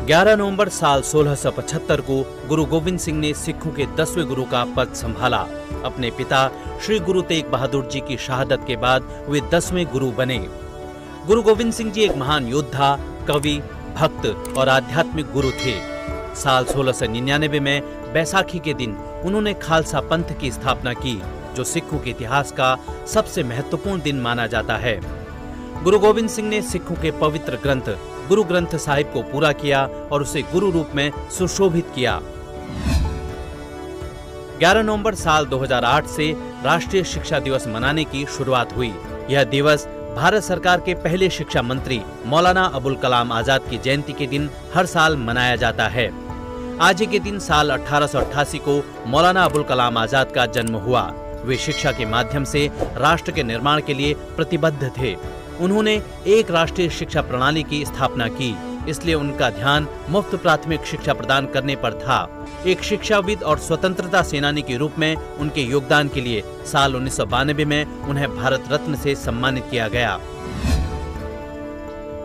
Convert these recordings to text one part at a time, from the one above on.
11 नवंबर साल 1675 को गुरु गोविंद सिंह ने सिखों के 10वें गुरु का पद संभाला। अपने पिता श्री गुरु तेग बहादुर जी की शहादत के बाद वे 10वें गुरु बने। गुरु गोविंद सिंह जी एक महान योद्धा, कवि, भक्त और आध्यात्मिक गुरु थे। साल 1699 में बैसाखी के दिन उन्होंने खालसा पंथ की स्थापना की, जो सिखों के इतिहास का सबसे महत्वपूर्ण दिन माना जाता है। गुरु गोविंद सिंह ने सिखों के पवित्र ग्रंथ गुरु ग्रंथ साहिब को पूरा किया और उसे गुरु रूप में सुशोभित किया। 11 नवंबर साल 2008 से राष्ट्रीय शिक्षा दिवस मनाने की शुरुआत हुई। यह दिवस भारत सरकार के पहले शिक्षा मंत्री मौलाना अबुल कलाम आजाद की जयंती के दिन हर साल मनाया जाता है। आज ही के दिन साल 1888 को मौलाना अबुल कलाम आजाद का जन्म हुआ। वे शिक्षा के माध्यम से राष्ट्र के निर्माण के लिए प्रतिबद्ध थे। उन्होंने एक राष्ट्रीय शिक्षा प्रणाली की स्थापना की, इसलिए उनका ध्यान मुफ्त प्राथमिक शिक्षा प्रदान करने पर था। एक शिक्षाविद और स्वतंत्रता सेनानी के रूप में उनके योगदान के लिए साल 1992 में उन्हें भारत रत्न से सम्मानित किया गया।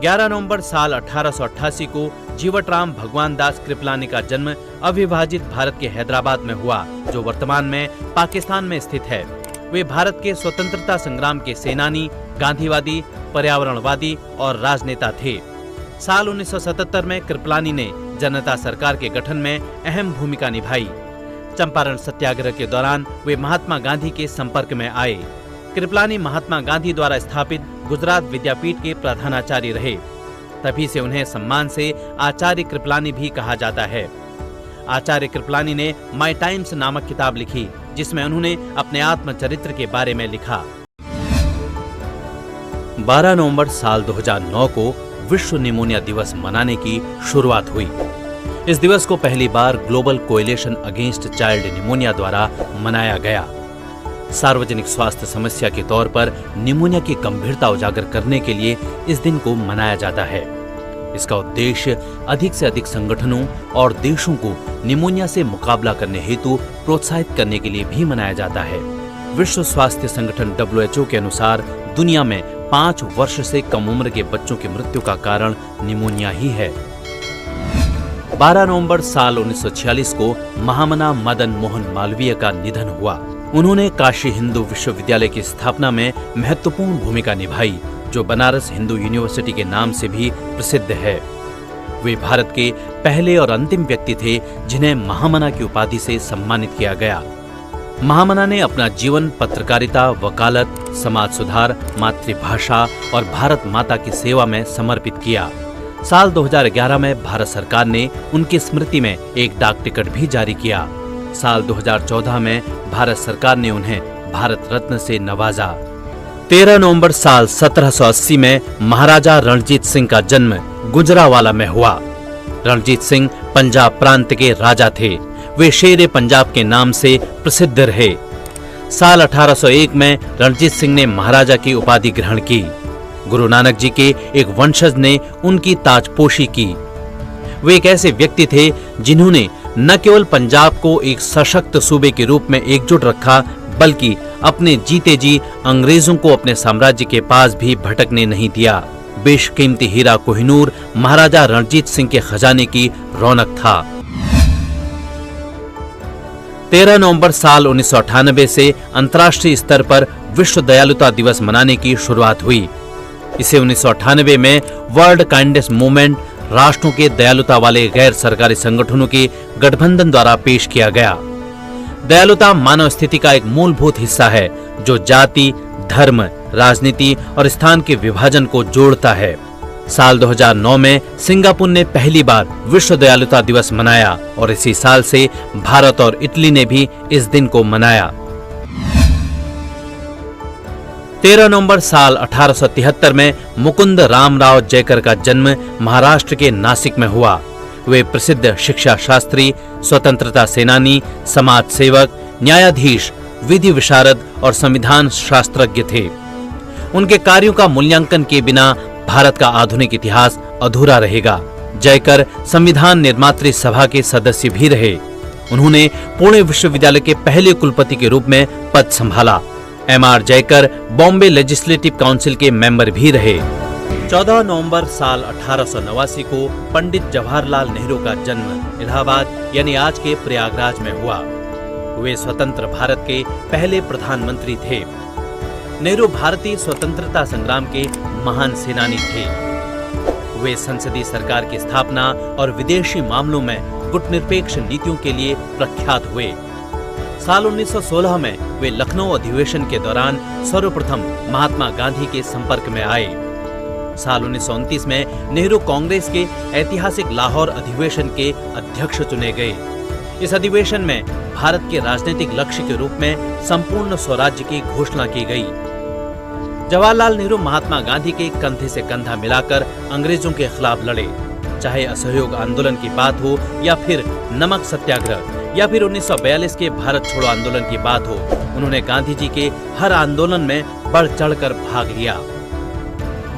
11 नवंबर साल 1888 को जीवटराम भगवान दास कृपलानी का जन्म अविभाजित भारत के हैदराबाद में हुआ, जो वर्तमान में पाकिस्तान में स्थित है। वे भारत के स्वतंत्रता संग्राम के सेनानी, गांधीवादी, पर्यावरणवादी और राजनेता थे। साल 1977 में कृपलानी ने जनता सरकार के गठन में अहम भूमिका निभाई। चंपारण सत्याग्रह के दौरान वे महात्मा गांधी के संपर्क में आए। कृपलानी महात्मा गांधी द्वारा स्थापित गुजरात विद्यापीठ के प्रधानाचार्य रहे। तभी से उन्हें सम्मान से आचार्य कृपलानी भी कहा जाता है। आचार्य कृपलानी ने माय टाइम्स नामक किताब लिखी, जिसमें उन्होंने अपने आत्मचरित्र के बारे में लिखा। 12 नवंबर साल 2009 को विश्व निमोनिया दिवस मनाने की शुरुआत हुई। इस दिवस को पहली बार global coalition against child pneumonia द्वारा मनाया गया। सार्वजनिक स्वास्थ्य समस्या के तौर पर निमोनिया की गंभीरता उजागर करने के लिए इस दिन को मनाया जाता है। इसका उद्देश्य अधिक से अधिक संगठनों और देशों को निमोनिया से मुकाबला करने हेतु प्रोत्साहित करने के लिए भी मनाया जाता है। विश्व स्वास्थ्य संगठन WHO के अनुसार दुनिया में 5 वर्ष से कम उम्र के बच्चों की मृत्यु का कारण निमोनिया ही है। 12 नवंबर साल 1946 को महामना मदन मोहन मालवीय का निधन हुआ। उन्होंने काशी हिंदू विश्वविद्यालय की स्थापना में महत्वपूर्ण भूमिका निभाई, जो बनारस हिंदू यूनिवर्सिटी के नाम से भी प्रसिद्ध है। वे भारत के पहले और अंतिम व्यक्ति थे जिन्हें महामना की उपाधि से सम्मानित किया गया। महामना ने अपना जीवन पत्रकारिता, वकालत, समाज सुधार, मातृभाषा और भारत माता की सेवा में समर्पित किया। साल 2011 में भारत सरकार ने उनकी स्मृति में एक डाक टिकट भी जारी किया। साल 2014 में भारत सरकार ने उन्हें भारत रत्न से नवाजा। 13 नवंबर साल 1780 में महाराजा रणजीत सिंह का जन्म गुजरावाला में हुआ। रणजीत सिंह पंजाब प्रांत के राजा थे। वे शेरे पंजाब के नाम से प्रसिद्ध रहे। साल 1801 में रणजीत सिंह ने महाराजा की उपाधि ग्रहण की। गुरु नानक जी के एक वंशज ने उनकी ताजपोशी की। वे एक ऐसे व्यक्ति थे जिन्होंने न केवल पंजाब को एक सशक्त सूबे के रूप में एकजुट रखा, बल्कि अपने जीते जी अंग्रेजों को अपने साम्राज्य के पास भी भटकने नहीं दिया। बेशकीमती हीरा कोहिनूर महाराजा रणजीत सिंह के खजाने की रौनक था। 13 नवंबर साल 1998 से अंतर्राष्ट्रीय स्तर पर विश्व दयालुता दिवस मनाने की शुरुआत हुई। इसे 1998 में वर्ल्ड काइंडनेस मूवमेंट, राष्ट्रों के दयालुता वाले गैर सरकारी संगठनों के गठबंधन द्वारा पेश किया गया। दयालुता मानव स्थिति का एक मूलभूत हिस्सा है, जो जाति, धर्म, राजनीति और स्थान के विभाजन को जोड़ता है। साल 2009 में सिंगापुर ने पहली बार विश्व दयालुता दिवस मनाया और इसी साल से भारत और इटली ने भी इस दिन को मनाया। 13 नवंबर साल 1873 में मुकुंद रामराव जयकर का जन्म महाराष्ट्र के नासिक में हुआ। वे प्रसिद्ध शिक्षा शास्त्री, स्वतंत्रता सेनानी, समाज सेवक, न्यायाधीश, विधि विशारद और संविधान शास्त्रज्ञ थे। उनके कार्यों का मूल्यांकन के बिना भारत का आधुनिक इतिहास अधूरा रहेगा। जयकर संविधान निर्मात्री सभा के सदस्य भी रहे। उन्होंने पुणे विश्वविद्यालय के पहले कुलपति के रूप में पद संभाला। M.R. Jayakar Bombay legislative council के मेंबर भी रहे। 14 नवंबर साल 1889 को पंडित जवाहरलाल नेहरू का जन्म इलाहाबाद यानी आज के प्रयागराज में हुआ। वे स्वतंत्र भारत के पहले प्रधानमंत्री थे। नेहरू भारतीय स्वतंत्रता संग्राम के महान सेनानी थे। वे संसदीय सरकार की स्थापना और विदेशी मामलों में गुटनिरपेक्ष नीतियों के लिए प्रख्यात हुए। साल 1916 में वे लखनऊ अधिवेशन के दौरान सर्वप्रथम महात्मा गांधी के संपर्क में आए। साल 1929 में नेहरू कांग्रेस के ऐतिहासिक लाहौर अधिवेशन के अध्यक्ष चुने गए। इस अधिवेशन में भारत के राजनीतिक लक्ष्य के रूप में संपूर्ण स्वराज्य की घोषणा की गई। जवाहरलाल नेहरू महात्मा गांधी के कंधे से कंधा मिलाकर अंग्रेजों के खिलाफ लड़े, चाहे असहयोग आंदोलन की बात हो या फिर नमक सत्याग्रह या फिर 1942 के भारत छोड़ो आंदोलन की बात हो। उन्होंने गांधी जी के हर आंदोलन में बढ़ चढ़कर भाग लिया।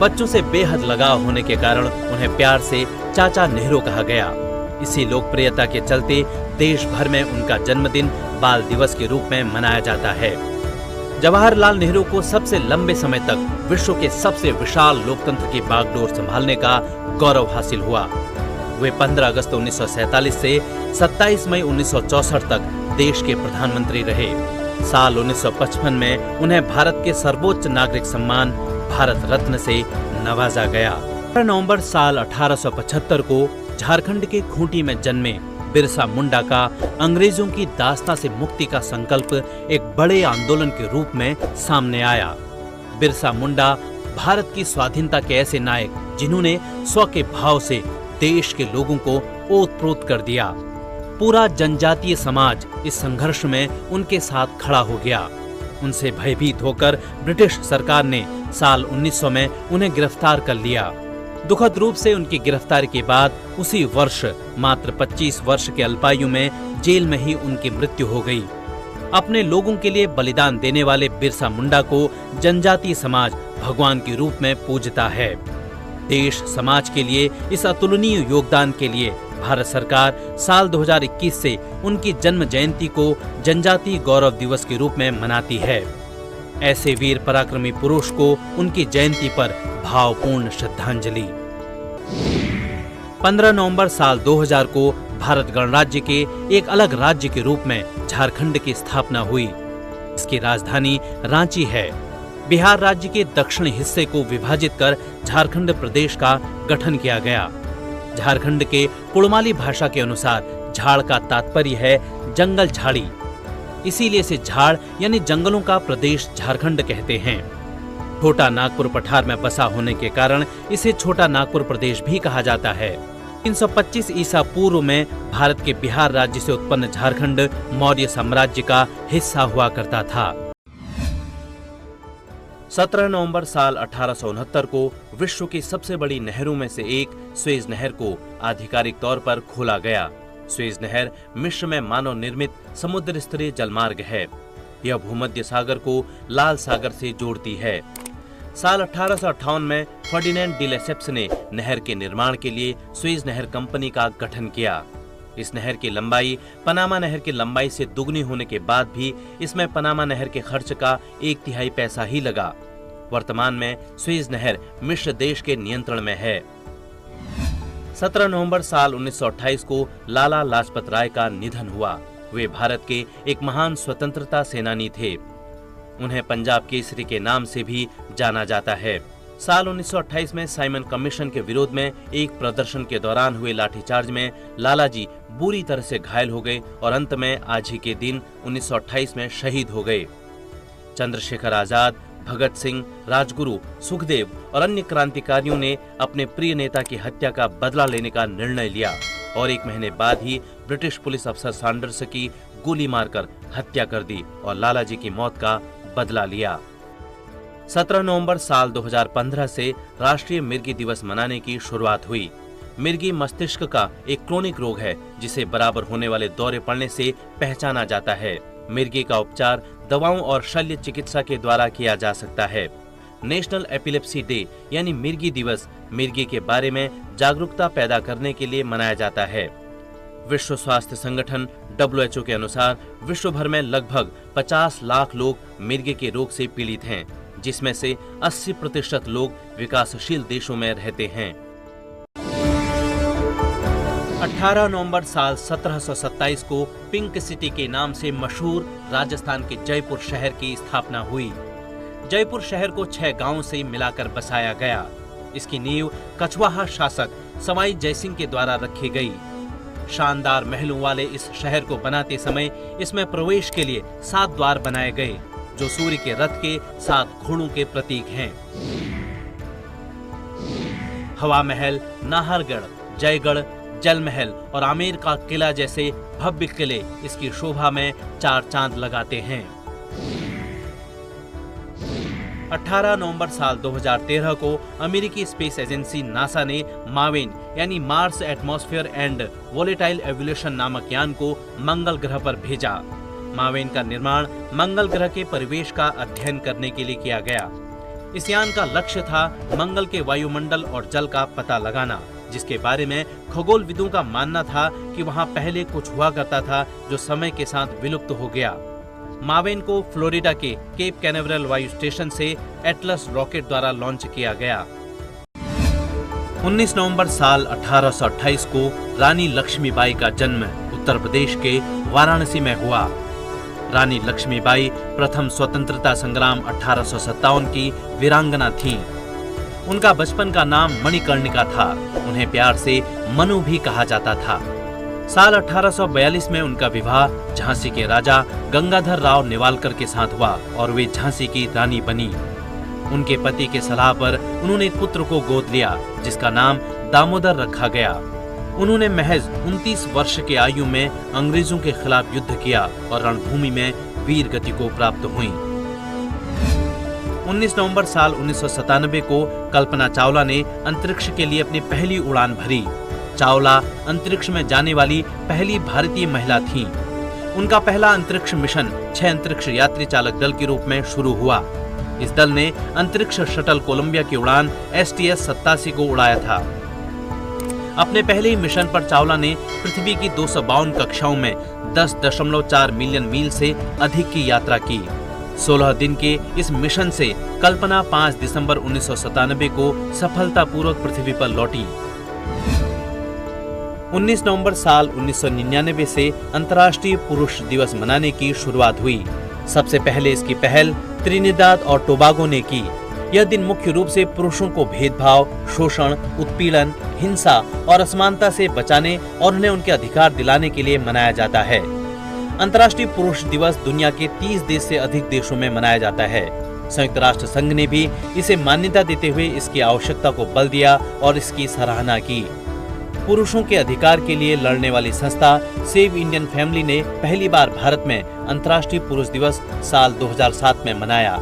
बच्चों से बेहद लगाव होने के कारण उन्हें प्यार से चाचा नेहरू कहा गया। इसी लोकप्रियता के चलते देश भर में उनका जन्मदिन बाल दिवस के रूप में मनाया जाता है। जवाहरलाल नेहरू को सबसे लंबे समय तक विश्व के सबसे विशाल लोकतंत्र की बागडोर संभालने का गौरव हासिल हुआ। वे 15 अगस्त 1947 से 27 मई 1964 तक देश के प्रधानमंत्री रहे। साल 1955 में उन्हें भारत के सर्वोच्च नागरिक सम्मान भारत रत्न से नवाजा गया। 15 नवंबर साल 1875 को झारखंड के खूंटी में जन्मे बिरसा मुंडा का अंग्रेजों की दास्तां से मुक्ति का संकल्प एक बड़े आंदोलन के रूप में सामने आया। बिरसा मुंडा भारत की स्वाधीनता के ऐसे नायक जिन्होंने स्व के भाव से देश के लोगों को ओतप्रोत कर दिया। पूरा जनजातीय समाज इस संघर्ष में उनके साथ खड़ा हो गया। उनसे भयभीत होकर ब्रिटिश सरकार ने साल 1900 में उन्हें गिरफ्तार कर लिया। दुखद रूप से उनकी गिरफ्तारी के बाद उसी वर्ष मात्र 25 वर्ष के अल्पायु में जेल में ही उनकी मृत्यु हो गई। अपने लोगों के लिए बलिदान देने वाले बिरसा मुंडा को जनजातीय समाज भगवान के रूप में पूजता है। देश समाज के लिए इस अतुलनीय योगदान के लिए भारत सरकार साल 2021 से उनकी जन्म जयंती को जनजातीय गौरव दिवस के रूप में मनाती है। ऐसे वीर पराक्रमी पुरुष को उनकी जयंती पर भावपूर्ण श्रद्धांजलि। 15 नवंबर साल 2000 को भारत गणराज्य के एक अलग राज्य के रूप में झारखंड की स्थापना हुई। इसकी राजधानी रांची है। बिहार राज्य के दक्षिणी हिस्से को विभाजित कर झारखंड प्रदेश का गठन किया गया। झारखंड के कुड़माली भाषा के अनुसार झाड़ का तात्पर्य है जंगल झाड़ी, इसीलिए इसे झाड़ यानी जंगलों का प्रदेश झारखंड कहते हैं। छोटा नागपुर पठार में बसा होने के कारण इसे छोटा नागपुर प्रदेश भी कहा जाता है। 325 ईसा पूर्व में भारत के बिहार राज्य से उत्पन्न झारखंड मौर्य साम्राज्य का हिस्सा हुआ करता था। 17 नवंबर साल 1869 को विश्व की सबसे बड़ी नहरों में से एक सुएज नहर को आधिकारिक तौर पर खोला गया। सुएज नहर मिस्र में मानव निर्मित समुद्र स्तरीय जलमार्ग है। यह भूमध्य सागर को लाल सागर से जोड़ती है। साल 1858 में फर्डिनेंड डी लेसेप्स ने नहर के निर्माण के लिए सुएज नहर कंपनी का गठन किया। इस नहर की लंबाई पनामा नहर की लंबाई से दुगनी होने के बाद भी इसमें पनामा नहर के खर्च का 1/3 पैसा ही लगा। वर्तमान में सुएज नहर मिस्र देश के नियंत्रण में है। 17 नवंबर साल 1928 को लाला लाजपत राय का निधन हुआ। वे भारत के एक महान स्वतंत्रता सेनानी थे। उन्हें पंजाब केसरी के नाम से भी जाना जाता है। साल 1928 में साइमन कमीशन के विरोध में एक प्रदर्शन के दौरान हुए लाठीचार्ज में लालाजी बुरी तरह से घायल हो गए और अंत में आज ही के दिन 1928 में शहीद हो गए। चंद्रशेखर आजाद, भगत सिंह, राजगुरु, सुखदेव और अन्य क्रांतिकारियों ने अपने प्रिय नेता की हत्या का बदला लेने का निर्णय लिया और 1 महीने बाद ही ब्रिटिश पुलिस अफसर सैंडर्स की गोली मारकर हत्या कर दी और लालाजी की मौत का बदला लिया। 17 नवंबर साल 2015 से राष्ट्रीय मिर्गी दिवस मनाने की शुरुआत हुई। मिर्गी मस्तिष्क का एक क्रोनिक रोग है जिसे बराबर होने वाले दौरे पड़ने से पहचाना जाता है। मिर्गी का उपचार दवाओं और शल्य चिकित्सा के द्वारा किया जा सकता है। नेशनल एपिलेप्सी डे यानी मिर्गी दिवस मिर्गी के बारे में जागरूकता पैदा करने के लिए मनाया जाता है। विश्व स्वास्थ्य संगठन WHO के अनुसार विश्व भर में लगभग 50 लाख लोग मिर्गी के रोग से पीड़ित हैं, जिसमें से 80% लोग विकासशील देशों में रहते हैं। 18 नवंबर साल 1727 को पिंक सिटी के नाम से मशहूर राजस्थान के जयपुर शहर की स्थापना हुई। जयपुर शहर को 6 गांवों से मिलाकर बसाया गया। इसकी नींव कछवाहा शासक सवाई जयसिंह के द्वारा रखी गई। शानदार महलों वाले इस शहर को बनाते समय इसमें प्रवेश के लिए 7 द्वार बनाए गए, जो सूर्य के रथ के 7 घोड़ों के प्रतीक हैं। हवा महल, नाहरगढ़, जयगढ़, जल महल और आमेर का किला जैसे भव्य किले इसकी शोभा में 4 चांद लगाते हैं। 18 नवंबर साल 2013 को अमेरिकी स्पेस एजेंसी नासा ने मावेन यानी Mars atmosphere and volatile evolution नामक यान को मंगल ग्रह पर भेजा। मावेन का निर्माण मंगल ग्रह के परिवेश का अध्ययन करने के लिए किया गया। इस यान का लक्ष्य था मंगल के वायुमंडल और जल का पता लगाना, जिसके बारे में खगोलविदों का मानना था कि वहां पहले कुछ हुआ करता था जो समय के साथ विलुप्त हो गया। मावेन को फ्लोरिडा के केप कैनावरल वायु स्टेशन से एटलस रॉकेट द्वारा लॉन्च किया गया। 19 नवंबर साल 1828 को रानी लक्ष्मीबाई का जन्म उत्तर प्रदेश के वाराणसी में हुआ। रानी लक्ष्मीबाई प्रथम स्वतंत्रता संग्राम 1857 की वीरांगना थीं। उनका बचपन का नाम मणिकर्णिका था। उन्हें प्यार से मनु भी कहा जाता था। साल 1842 में उनका विवाह झांसी के राजा गंगाधर राव नेवालकर के साथ हुआ और वे झांसी की रानी बनी। उनके पति के सलाह पर उन्होंने एक पुत्र को गोद लिया, जिसका नाम दामोदर रखा गया। उन्होंने महज 29 वर्ष की आयु में अंग्रेजों के खिलाफ युद्ध किया और रणभूमि में वीर गति को प्राप्त हुई। 19 नवंबर साल 1997 को कल्पना चावला ने अंतरिक्ष के लिए अपनी पहली उड़ान भरी। चावला अंतरिक्ष में जाने वाली पहली भारतीय महिला थीं। उनका पहला अंतरिक्ष मिशन 6 अंतरिक्ष यात्री चालक दल के रूप में शुरू हुआ। इस दल ने अंतरिक्ष शटल कोलंबिया की उड़ान STS-87 को उड़ाया था। अपने पहले ही मिशन पर चावला ने पृथ्वी की 252 कक्षाओं में 10.4 मिलियन मील से अधिक की यात्रा की। 16 दिन के इस मिशन से कल्पना 5 दिसंबर 1997 को सफलतापूर्वक पृथ्वी पर लौटी। 19 नवंबर साल 1999 से अंतर्राष्ट्रीय पुरुष दिवस मनाने की शुरुआत हुई। सबसे पहले इसकी पहल त्रिनिदाद और टोबागो ने की। यह दिन मुख्य रूप से पुरुषों को भेदभाव, शोषण, उत्पीड़न, हिंसा और असमानता से बचाने और उन्हें उनके अधिकार दिलाने के लिए मनाया जाता है। अंतर्राष्ट्रीय पुरुष दिवस दुनिया के 30 देश से अधिक देशों में मनाया जाता है। संयुक्त राष्ट्र संघ ने भी इसे मान्यता देते हुए इसकी आवश्यकता को बल दिया और इसकी सराहना की। पुरुषों के अधिकार के लिए लड़ने वाली संस्था सेव इंडियन फैमिली ने पहली बार भारत में अंतर्राष्ट्रीय पुरुष दिवस साल 2007 में मनाया।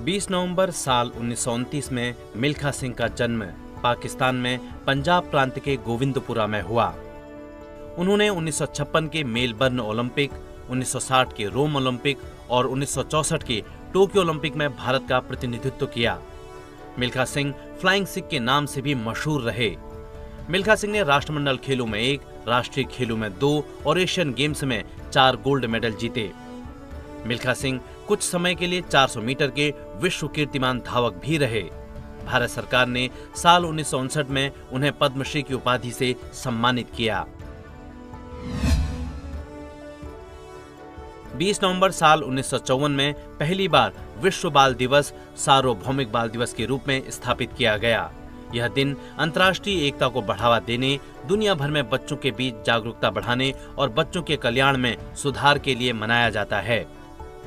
20 नवंबर साल 1929 में मिल्खा सिंह का जन्म पाकिस्तान में पंजाब प्रांत के गोविंदपुरा में हुआ। उन्होंने 1956 के मेलबर्न ओलंपिक, 1960 के रोम ओलंपिक और 1964 के टोक्यो ओलंपिक में भारत का प्रतिनिधित्व किया। मिल्खा सिंह फ्लाइंग सिख के नाम से भी मशहूर रहे। मिल्खा सिंह ने राष्ट्रमंडल खेलों में 1, राष्ट्रीय खेलों में 2 और एशियन गेम्स में 4 गोल्ड मेडल जीते। मिल्खा सिंह कुछ समय के लिए 400 मीटर के विश्व कीर्तिमान धावक भी रहे। भारत सरकार ने साल 1959 में उन्हें पद्मश्री की उपाधि से सम्मानित किया। 20 नवंबर साल 1954 में पहली बार विश्व बाल दिवस सार्वभौमिक बाल दिवस के रूप में स्थापित किया गया। यह दिन अंतर्राष्ट्रीय एकता को बढ़ावा देने, दुनिया भर में बच्चों के बीच जागरूकता बढ़ाने और बच्चों के कल्याण में सुधार के लिए मनाया जाता है।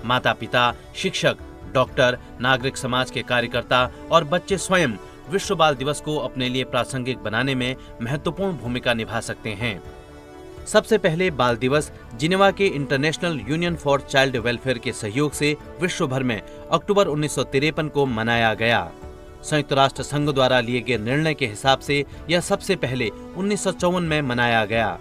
माता पिता, शिक्षक, डॉक्टर, नागरिक समाज के कार्यकर्ता और बच्चे स्वयं विश्व बाल दिवस को अपने लिए प्रासंगिक बनाने में महत्वपूर्ण भूमिका निभा सकते हैं। सबसे पहले बाल दिवस जिनेवा के international union for child welfare के सहयोग से विश्व भर में अक्टूबर 1953 को मनाया गया। संयुक्त राष्ट्र संघ द्वारा लिए गए निर्णय के हिसाब से यह सबसे पहले 1954 में मनाया गया।